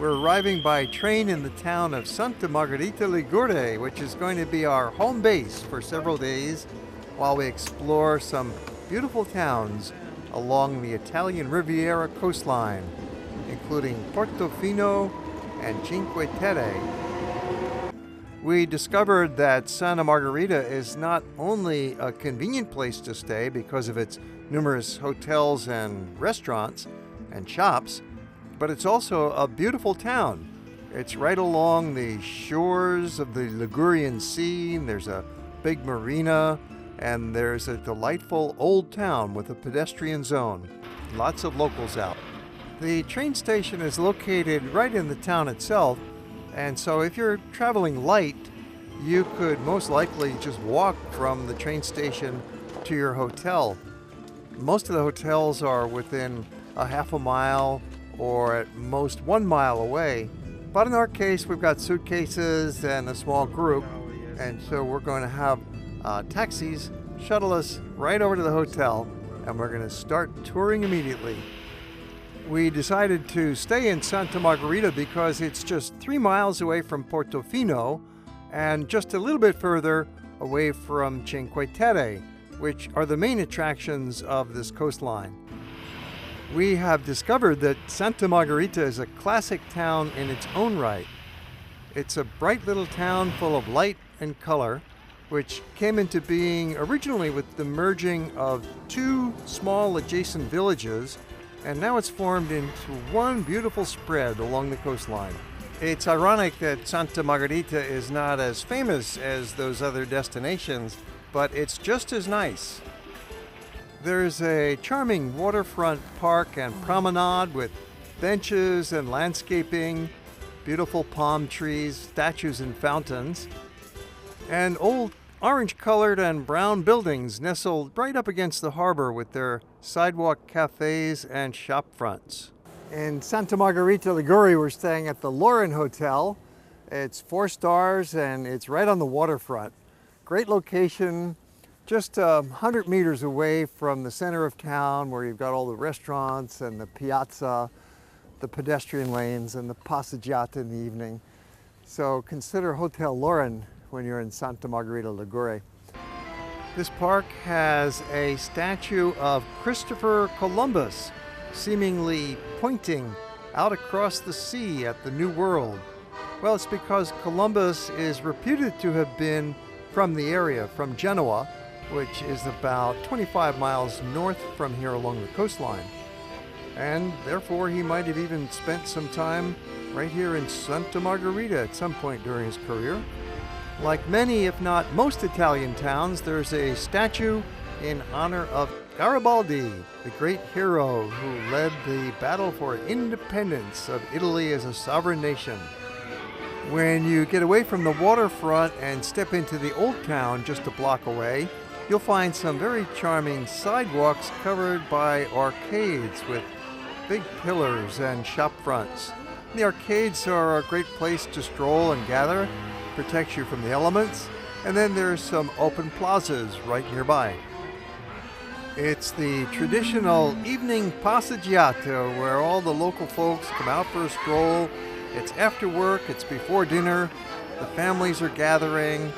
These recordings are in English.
We're arriving by train in the town of Santa Margherita Ligure, which is going to be our home base for several days while we explore some beautiful towns along the Italian Riviera coastline, including Portofino and Cinque Terre. We discovered that Santa Margherita is not only a convenient place to stay because of its numerous hotels and restaurants and shops, but it's also a beautiful town. It's right along the shores of the Ligurian Sea. There's a big marina, and there's a delightful old town with a pedestrian zone. Lots of locals out. The train station is located right in the town itself, and so if you're traveling light, you could most likely just walk from the train station to your hotel. Most of the hotels are within a half a mile or at most 1 mile away. But in our case, we've got suitcases and a small group, and so we're going to have taxis shuttle us right over to the hotel, and we're going to start touring immediately. We decided to stay in Santa Margherita because it's just 3 miles away from Portofino and just a little bit further away from Cinque Terre, which are the main attractions of this coastline. We have discovered that Santa Margherita is a classic town in its own right. It's a bright little town full of light and color, which came into being originally with the merging of 2 small adjacent villages, and now it's formed into one beautiful spread along the coastline. It's ironic that Santa Margherita is not as famous as those other destinations, but it's just as nice. There's a charming waterfront park and promenade with benches and landscaping, beautiful palm trees, statues and fountains, and old orange-colored and brown buildings nestled right up against the harbor with their sidewalk cafes and shop fronts. In Santa Margherita Ligure, we're staying at the Laurin Hotel. It's 4 stars and it's right on the waterfront. Great location. Just 100 meters away from the center of town where you've got all the restaurants and the piazza, the pedestrian lanes, and the passeggiata in the evening. So consider Hotel Laurin when you're in Santa Margherita Ligure. This park has a statue of Christopher Columbus seemingly pointing out across the sea at the New World. Well, it's because Columbus is reputed to have been from the area, from Genoa, which is about 25 miles north from here along the coastline. And therefore, he might have even spent some time right here in Santa Margherita at some point during his career. Like many, if not most Italian towns, there's a statue in honor of Garibaldi, the great hero who led the battle for independence of Italy as a sovereign nation. When you get away from the waterfront and step into the old town just a block away, you'll find some very charming sidewalks covered by arcades with big pillars and shop fronts. The arcades are a great place to stroll and gather, protects you from the elements, and then there's some open plazas right nearby. It's the traditional evening passeggiata where all the local folks come out for a stroll. It's after work, it's before dinner, the families are gathering,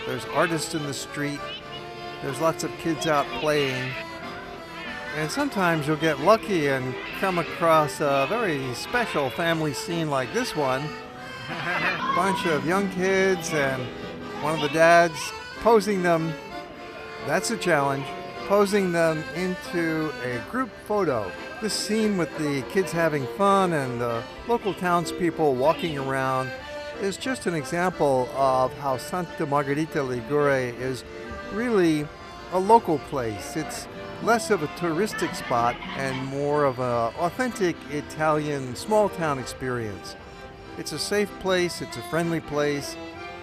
there's artists in the street, there's lots of kids out playing, and sometimes you'll get lucky and come across a very special family scene like this one. A bunch of young kids and one of the dads posing them, that's a challenge, posing them into a group photo. This scene with the kids having fun and the local townspeople walking around is just an example of how Santa Margherita Ligure is really a local place. It's less of a touristic spot and more of an authentic Italian small town experience. It's a safe place, it's a friendly place,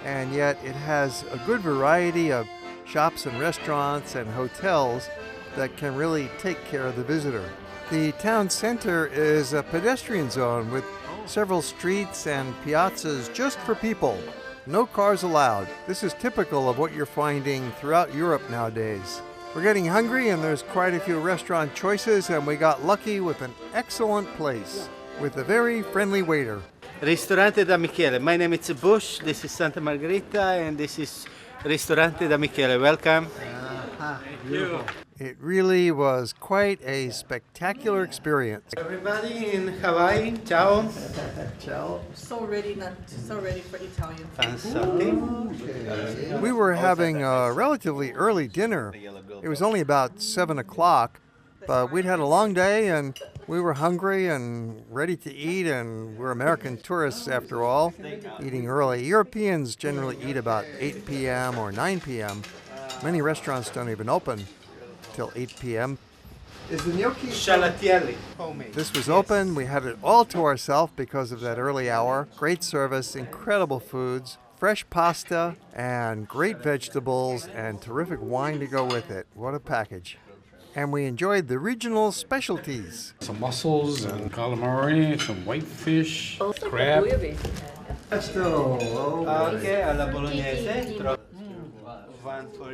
and yet it has a good variety of shops and restaurants and hotels that can really take care of the visitor. The town center is a pedestrian zone with several streets and piazzas just for people. No cars allowed. This is typical of what you're finding throughout Europe nowadays. We're getting hungry and there's quite a few restaurant choices, and we got lucky with an excellent place with a very friendly waiter. Ristorante da Michele. My name is Bush. This is Santa Margherita, and this is Ristorante da Michele. Welcome. Beautiful. It really was quite a spectacular experience. Everybody in Hawaii, ciao. Ciao. So ready for Italian Fantastic. We were having a relatively early dinner. It was only about 7 o'clock, but we'd had a long day and we were hungry and ready to eat, and we're American tourists after all, eating early. Europeans generally eat about 8 p.m. or 9 p.m. Many restaurants don't even open till 8 p.m. Is the gnocchi Scialatielli, homemade. This was open. We had it all to ourselves because of that early hour. Great service, incredible foods, fresh pasta, and great vegetables, and terrific wine to go with it. What a package. And we enjoyed the regional specialties. Some mussels and calamari, some whitefish, crab. Pesto. Okay, alla bolognese.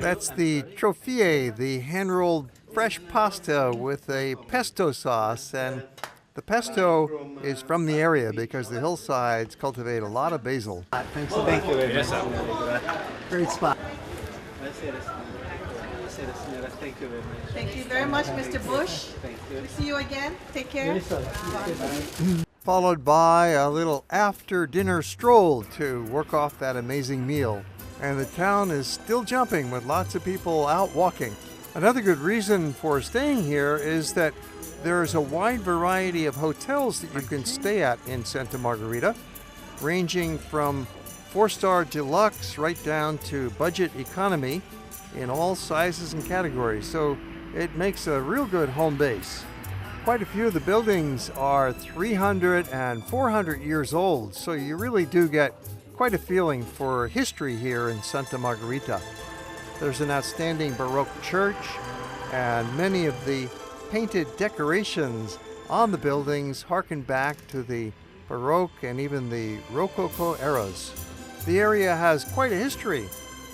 That's the trofie, the hand-rolled fresh pasta with a pesto sauce. And the pesto is from the area because the hillsides cultivate a lot of basil. Thank you very much. Great spot. Thank you very much. Thank you very much, Mr. Bush. Thank you. We'll see you again. Take care. Followed by a little after-dinner stroll to work off that amazing meal. And the town is still jumping with lots of people out walking. Another good reason for staying here is that there's a wide variety of hotels that you can stay at in Santa Margherita, ranging from 4-star deluxe right down to budget economy in all sizes and categories. So it makes a real good home base. Quite a few of the buildings are 300 and 400 years old, so you really do get quite a feeling for history here in Santa Margherita. There's an outstanding Baroque church, and many of the painted decorations on the buildings harken back to the Baroque and even the Rococo eras. The area has quite a history.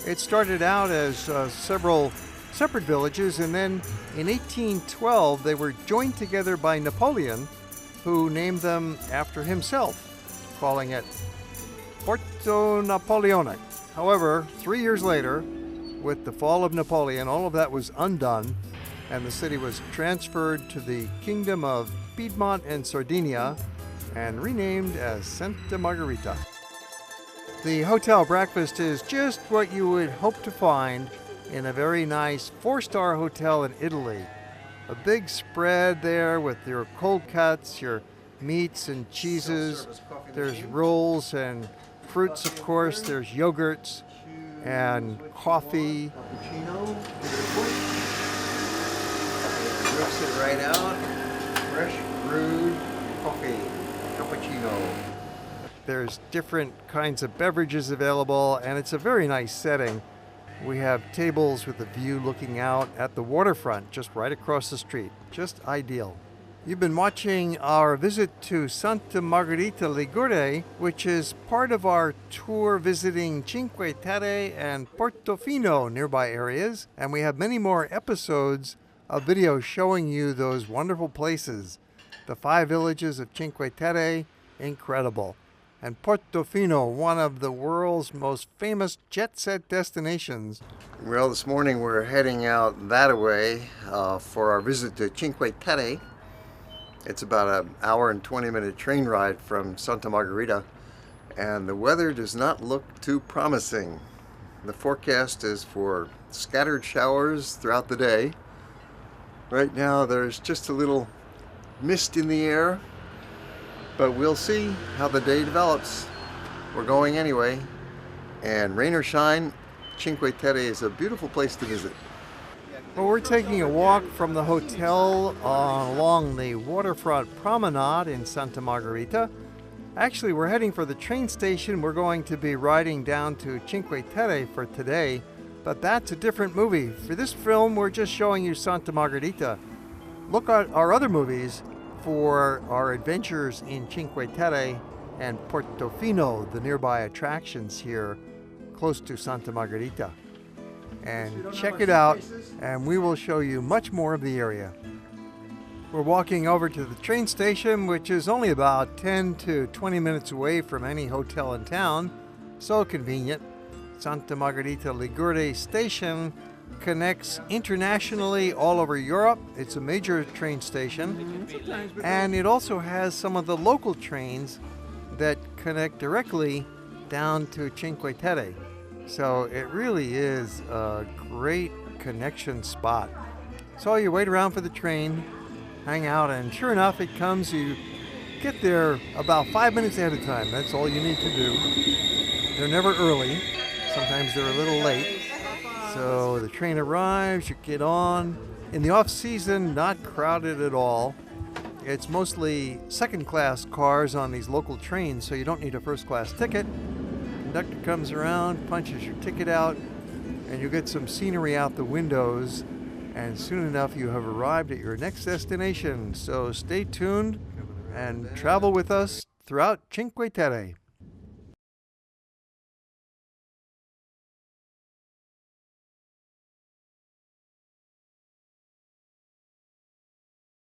It started out as several separate villages, and then in 1812 they were joined together by Napoleon, who named them after himself, calling it Porto Napoleonic. However, 3 years later, with the fall of Napoleon, all of that was undone, and the city was transferred to the Kingdom of Piedmont and Sardinia and renamed as Santa Margherita. The hotel breakfast is just what you would hope to find in a very nice 4-star hotel in Italy. A big spread there with your cold cuts, your meats and cheeses. There's rolls and fruits, of course. There's yogurts and coffee. Cappuccino. Whips it right out. Fresh brewed coffee. Cappuccino. There's different kinds of beverages available, and it's a very nice setting. We have tables with a view looking out at the waterfront just right across the street. Just ideal. You've been watching our visit to Santa Margherita Ligure, which is part of our tour visiting Cinque Terre and Portofino nearby areas, and we have many more episodes of videos showing you those wonderful places. The 5 villages of Cinque Terre, incredible. And Portofino, one of the world's most famous jet-set destinations. Well, this morning we're heading out that way for our visit to Cinque Terre. It's about an hour and 20-minute train ride from Santa Margherita, and the weather does not look too promising. The forecast is for scattered showers throughout the day. Right now there's just a little mist in the air, but we'll see how the day develops. We're going anyway, and rain or shine, Cinque Terre is a beautiful place to visit. Well, we're taking a walk from the hotel along the waterfront promenade in Santa Margherita. Actually, we're heading for the train station. We're going to be riding down to Cinque Terre for today, but that's a different movie. For this film, we're just showing you Santa Margherita. Look at our other movies for our adventures in Cinque Terre and Portofino, the nearby attractions here close to Santa Margherita. And check it out, and we will show you much more of the area. We're walking over to the train station, which is only about 10 to 20 minutes away from any hotel in town. So convenient. Santa Margherita Ligure station connects internationally all over Europe. It's a major train station. And it also has some of the local trains that connect directly down to Cinque Terre. So it really is a great connection spot. So you wait around for the train, hang out, and sure enough, it comes. You get there about 5 minutes ahead of time. That's all you need to do. They're never early. Sometimes they're a little late. So the train arrives, you get on. In the off-season, not crowded at all. It's mostly second-class cars on these local trains, so you don't need a first-class ticket. Conductor comes around, punches your ticket out, and you get some scenery out the windows. And soon enough, you have arrived at your next destination. So stay tuned and travel with us throughout Cinque Terre.